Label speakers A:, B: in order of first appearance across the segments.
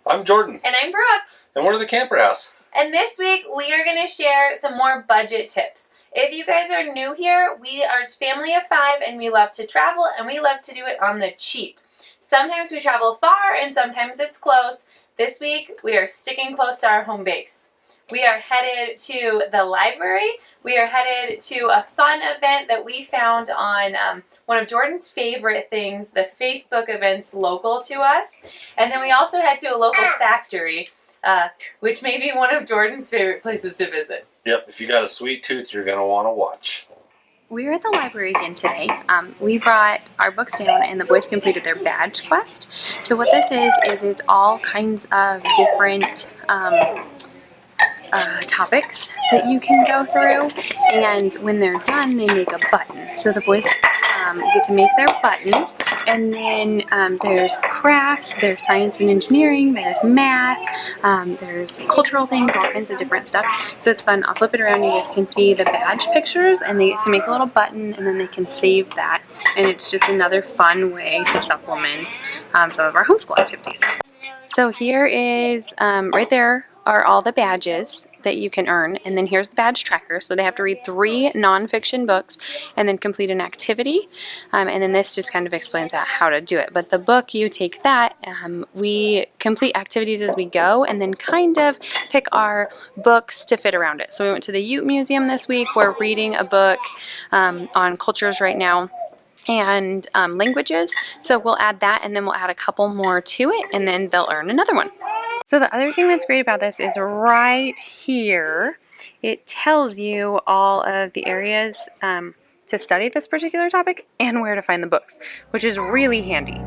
A: I'm Jordan.
B: And I'm Brooke.
A: And we're the Camper House.
B: And this week we are going to share some more budget tips. If you guys are new here, we are a family of 5 and we love to travel and we love to do it on the cheap. Sometimes we travel far and sometimes it's close. This week we are sticking close to our home base. We are headed to the library. We are headed to a fun event that we found on one of Jordan's favorite things, the Facebook events local to us. And then we also head to a local factory, which may be one of Jordan's favorite places to visit.
A: Yep, if you got a sweet tooth, you're going to want to watch.
C: We're at the library again today. We brought our books down and the boys completed their badge quest. So what this is it's all kinds of different topics that you can go through, and when they're done they make a button. So the boys get to make their button, and then there's crafts, there's science and engineering, there's math, there's cultural things, all kinds of different stuff. So it's fun. I'll flip it around, you guys can see the badge pictures, and they get to make a little button and then they can save that, and it's just another fun way to supplement some of our homeschool activities. So here is, right there are all the badges that you can earn, and then here's the badge tracker. So they have to read 3 nonfiction books and then complete an activity, and then this just kind of explains out how to do it. But the book, you take that, we complete activities as we go and then kind of pick our books to fit around it. So we went to the Ute Museum this week. We're reading a book on cultures right now and languages, so we'll add that and then we'll add a couple more to it and then they'll earn another one. So the other thing that's great about this is right here it tells you all of the areas to study this particular topic and where to find the books, which is really handy.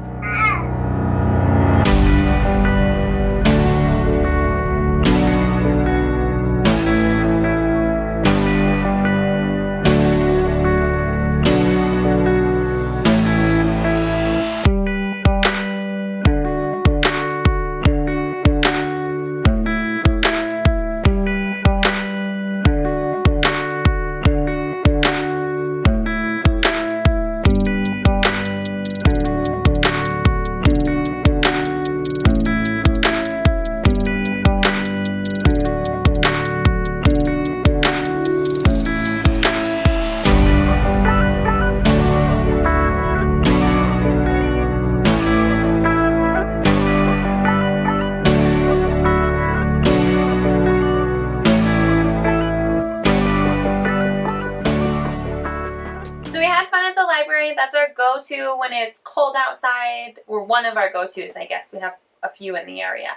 B: That's our go-to when it's cold outside, or one of our go-tos, I guess. We have a few in the area.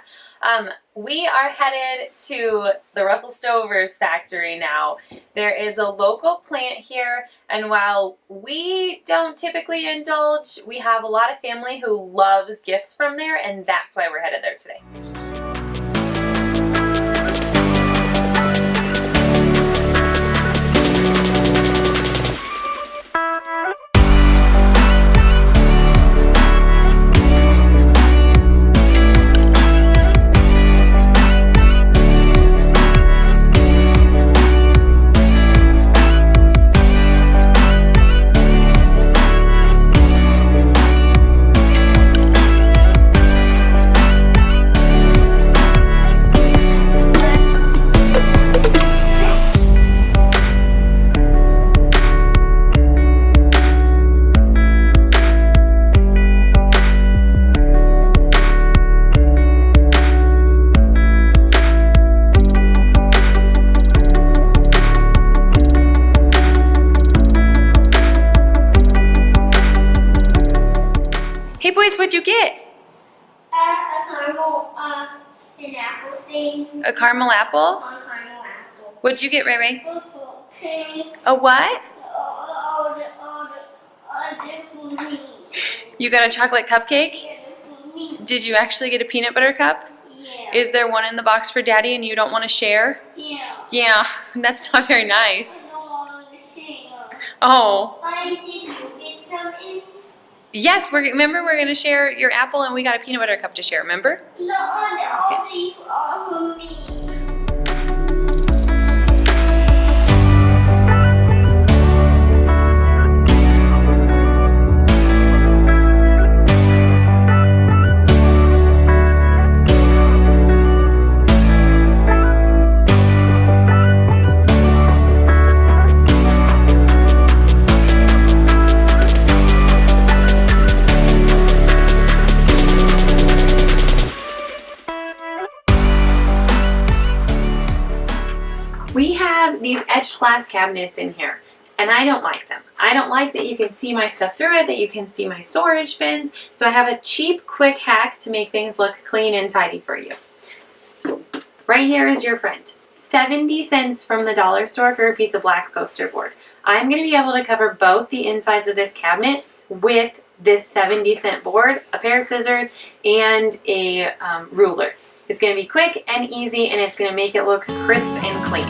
B: We are headed to the Russell Stover's factory now. There is a local plant here, and while we don't typically indulge, we have a lot of family who loves gifts from there, and that's why we're headed there today. Hey boys, what'd you get?
D: A caramel, an apple thing.
B: A caramel apple?
D: A caramel apple.
B: What'd you get, Ray Ray?
D: Okay.
B: A what?
D: All the
B: You got a chocolate cupcake?
D: for me.
B: Did you actually get a peanut butter cup?
D: Yeah.
B: Is there one in the box for Daddy and you don't want to share?
D: Yeah.
B: Yeah, that's not very nice.
D: I don't want to share.
B: Oh.
D: Why did you get some?
B: Yes, remember we're going to share your apple and we got a peanut butter cup to share, remember?
D: No, all these are for me.
B: have these etched glass cabinets in here, and I don't like them. I don't like that you can see my stuff through it, that you can see my storage bins. So I have a cheap, quick hack to make things look clean and tidy for you. Right here is your friend. 70 cents from the dollar store for a piece of black poster board. I'm going to be able to cover both the insides of this cabinet with this 70-cent board, a pair of scissors, and a ruler. It's going to be quick and easy, and it's going to make it look crisp and clean.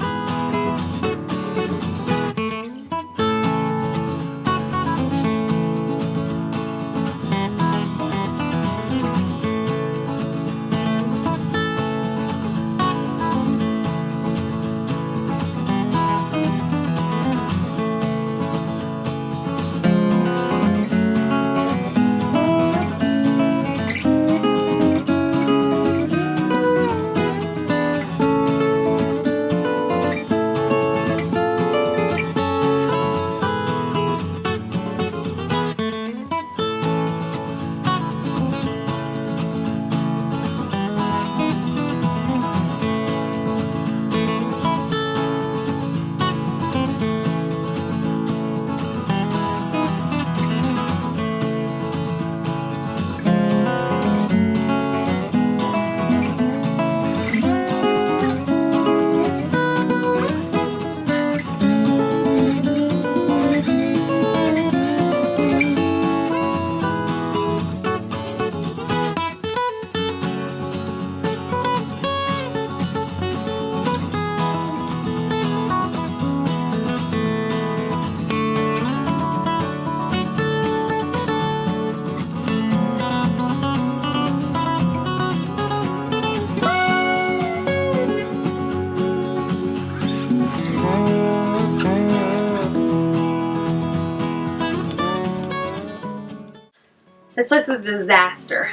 B: This place is a disaster.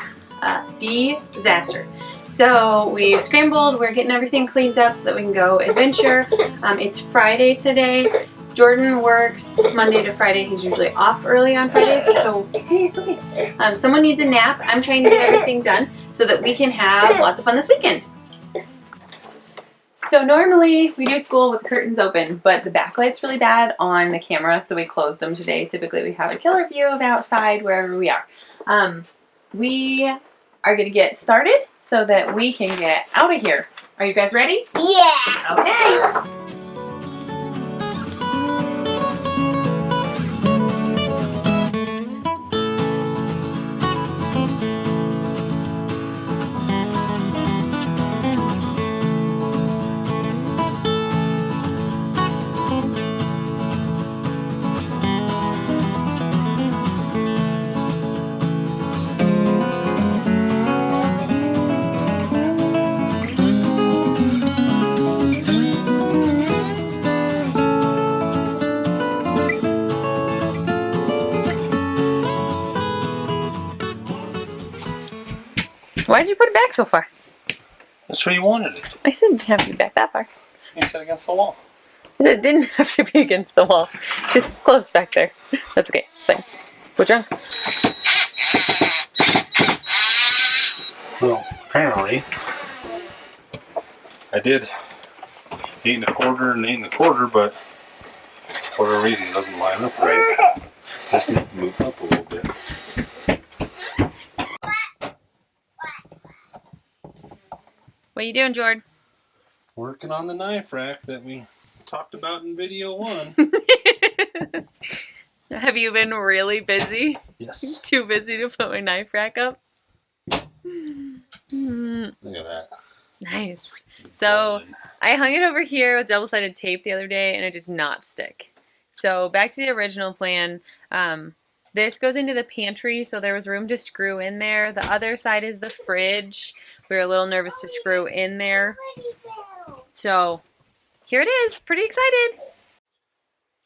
B: Disaster. So we've scrambled, we're getting everything cleaned up so that we can go adventure. It's Friday today. Jordan works Monday to Friday. He's usually off early on Fridays, so hey, it's okay. Someone needs a nap. I'm trying to get everything done so that we can have lots of fun this weekend. So normally we do school with curtains open, but the backlight's really bad on the camera, so we closed them today. Typically we have a killer view of outside wherever we are. We are going to get started so that we can get out of here. Are you guys ready?
D: Yeah.
B: Okay. Why did you put it back so far?
A: That's where you wanted it.
B: I said it didn't have to be back that far.
A: You said against the wall.
B: I said it didn't have to be against the wall. Just close back there. That's okay. It's fine. What's wrong?
A: Well, apparently, I did 8 1/4 and 8 1/4, but for whatever reason it doesn't line up right. This needs to move up a little bit.
B: What are you doing, Jordan?
A: Working on the knife rack that we talked about in video 1.
B: Have you been really busy?
A: Yes.
B: Too busy to put my knife rack up?
A: Look at that.
B: Nice. So I hung it over here with double-sided tape the other day and it did not stick. So back to the original plan. This goes into the pantry, so there was room to screw in there. The other side is the fridge. We were a little nervous to screw in there. So here it is. Pretty excited.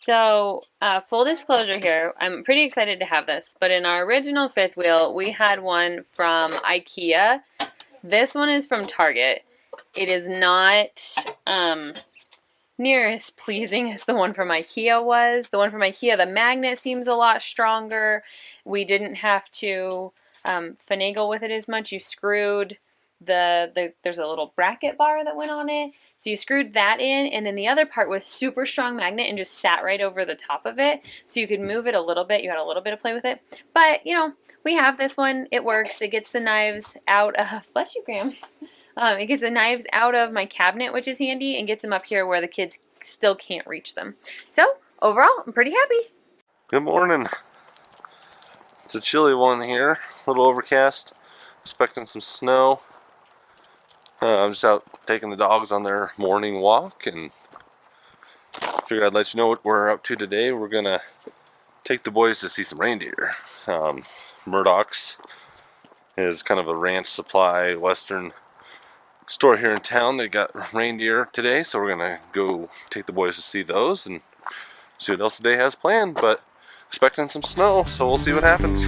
B: So full disclosure here, I'm pretty excited to have this. But in our original fifth wheel, we had one from IKEA. This one is from Target. It is not near as pleasing as the one from IKEA was. The one from IKEA, the magnet seems a lot stronger. We didn't have to finagle with it as much. You screwed
C: there's a little bracket bar that went on it. So you screwed that in, and then the other part was super strong magnet and just sat right over the top of it. So you could move it a little bit. You had a little bit of play with it. But, you know, we have this one. It works. It gets the knives out of, bless you, Graham. It gets the knives out of my cabinet, which is handy, and gets them up here where the kids still can't reach them. So, overall, I'm pretty happy.
E: Good morning. It's a chilly one here. A little overcast. Expecting some snow. I'm just out taking the dogs on their morning walk, and figured I'd let you know what we're up to today. We're gonna take the boys to see some reindeer. Murdoch's is kind of a ranch supply western store here in town. They got reindeer today, so we're gonna go take the boys to see those and see what else the day has planned. But expecting some snow, so we'll see what happens.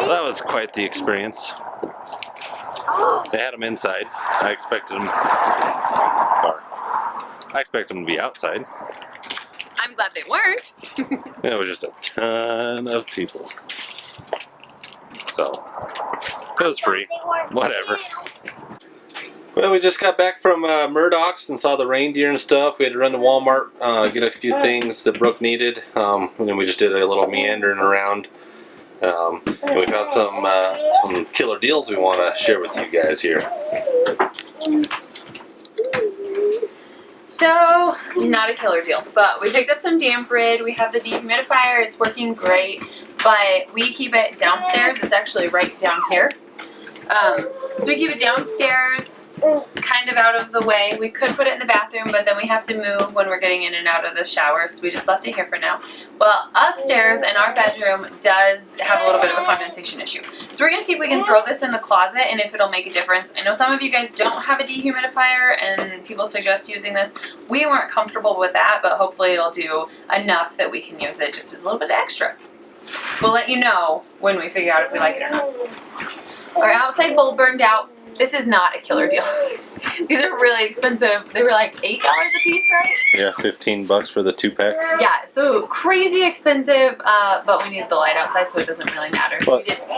E: That was quite the experience. They had them inside. I expected them to be outside.
C: I'm glad they weren't.
E: It was just a ton of people. So, it was free. Whatever. Well, we just got back from Murdoch's and saw the reindeer and stuff. We had to run to Walmart, get a few things that Brooke needed. And then we just did a little meandering around. And we found some killer deals we want to share with you guys here.
C: So, not a killer deal, but we picked up some damp rid. We have the dehumidifier. It's working great, but we keep it downstairs. It's actually right down here. So we keep it downstairs, kind of out of the way. We could put it in the bathroom, but then we have to move when we're getting in and out of the shower, so we just left it here for now. Well, upstairs in our bedroom does have a little bit of a condensation issue. So we're going to see if we can throw this in the closet and if it'll make a difference. I know some of you guys don't have a dehumidifier and people suggest using this. We weren't comfortable with that, but hopefully it'll do enough that we can use it just as a little bit extra. We'll let you know when we figure out if we like it or not. Our outside bulb burned out. This is not a killer deal. These are really expensive. They were like $8 a piece, right?
E: Yeah, 15 bucks for the 2-pack.
C: Yeah, so crazy expensive, but we need the light outside, so it doesn't really matter.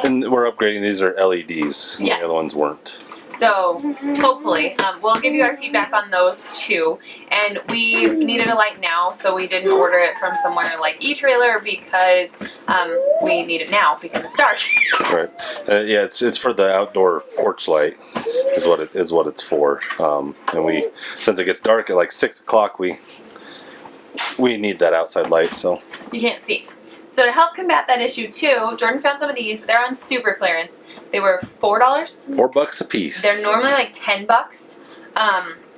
E: And we're upgrading. These are LEDs.
C: Yes.
E: The other ones weren't.
C: So hopefully, we'll give you our feedback on those too. And we needed a light now, so we didn't order it from somewhere like eTrailer because we need it now because it's dark.
E: Right. Yeah, it's for the outdoor porch light is what it's for. And we, since it gets dark at like 6 o'clock, we need that outside light. So
C: you can't see. So to help combat that issue too, Jordan found some of these. They're on super clearance. They were $4.
E: $4 a piece.
C: They're normally like 10 bucks.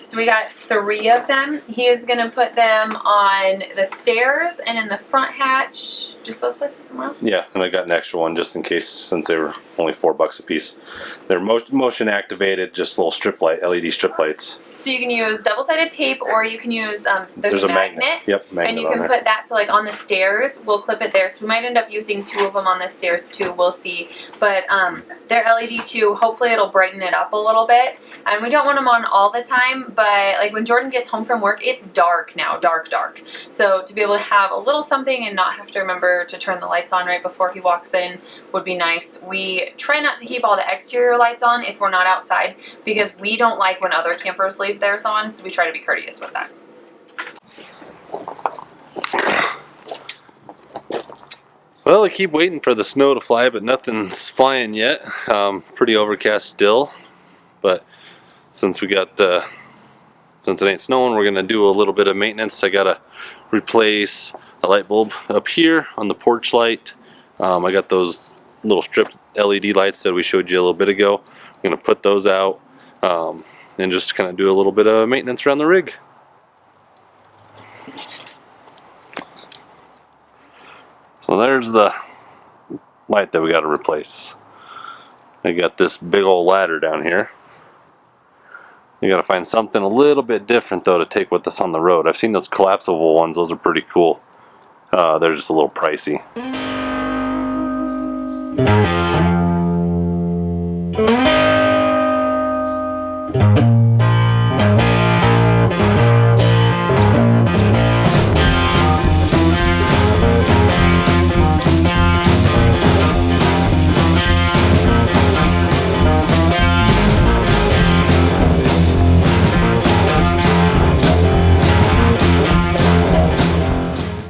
C: So we got 3 of them. He is gonna put them on the stairs and in the front hatch. Just those places, somewhere else?
E: Yeah, and I got an extra one just in case, since they were only $4 a piece. They're motion activated, just little strip light, LED strip lights.
C: So you can use double-sided tape, or you can use, there's a magnet.
E: Yep, magnet.
C: And you can put that, so like on the stairs, we'll clip it there. So we might end up using 2 of them on the stairs too, we'll see. But they're LED too, hopefully it'll brighten it up a little bit. And we don't want them on all the time, but like when Jordan gets home from work, it's dark now, dark. So to be able to have a little something and not have to remember to turn the lights on right before he walks in would be nice. We try not to keep all the exterior lights on if we're not outside, because we don't like when other campers leave theirs on, so we try to be courteous with that.
E: Well, I keep waiting for the snow to fly, but nothing's flying yet. Pretty overcast still, but since it ain't snowing, we're gonna do a little bit of maintenance. I gotta replace a light bulb up here on the porch light. I got those little strip LED lights that we showed you a little bit ago. I'm gonna put those out. and just kind of do a little bit of maintenance around the rig. So there's the light that we got to replace. I got this big old ladder down here. You got to find something a little bit different though to take with us on the road. I've seen those collapsible ones; those are pretty cool. They're just a little pricey.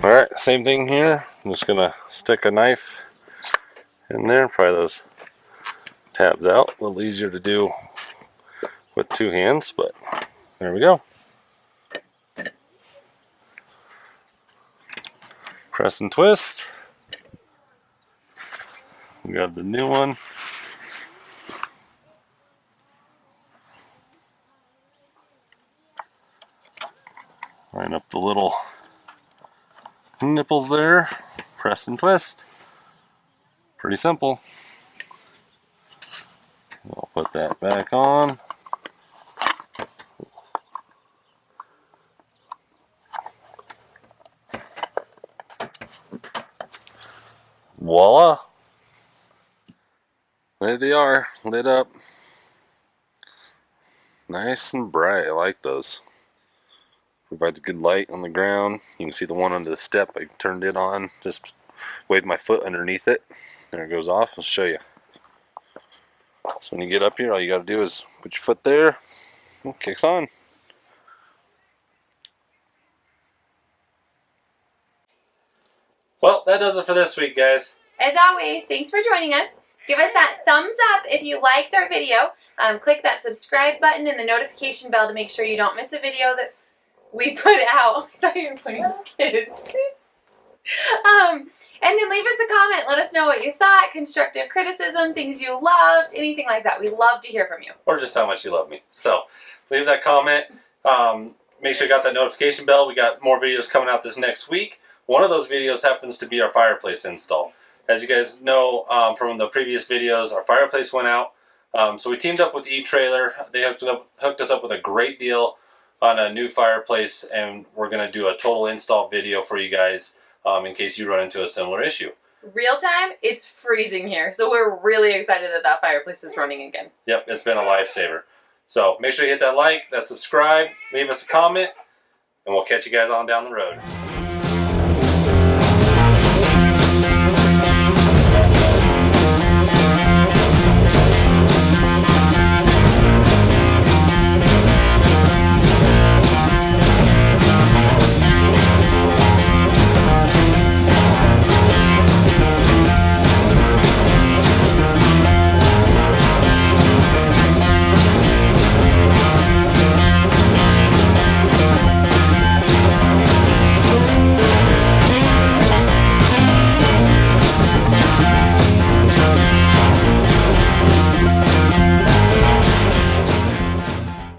E: Alright, same thing here. I'm just gonna stick a knife in there, pry those tabs out. A little easier to do with two hands, but there we go. Press and twist. We got the new one. Line up the little nipples there. Press and twist. Pretty simple. I'll put that back on. Voila! There they are, lit up. Nice and bright. I like those. Provides good light on the ground. You can see the one under the step. I turned it on. Just waved my foot underneath it. There it goes off. I'll show you. So when you get up here, all you got to do is put your foot there. It kicks on. Well, that does it for this week, guys.
B: As always, thanks for joining us. Give us that thumbs up if you liked our video. Click that subscribe button and the notification bell to make sure you don't miss a video that we put out. I thought you were playing with kids. And then leave us a comment. Let us know what you thought, constructive criticism, things you loved, anything like that. We love to hear from you.
E: Or just how much you love me. So, leave that comment. Make sure you got that notification bell. We got more videos coming out this next week. One of those videos happens to be our fireplace install. As you guys know from the previous videos, our fireplace went out. So we teamed up with E-Trailer. They hooked us up with a great deal on a new fireplace, and we're going to do a total install video for you guys in case you run into a similar issue.
B: Real time, it's freezing here, so we're really excited that that fireplace is running again.
E: Yep, it's been a lifesaver. So make sure you hit that like, that subscribe, leave us a comment, and we'll catch you guys on down the road.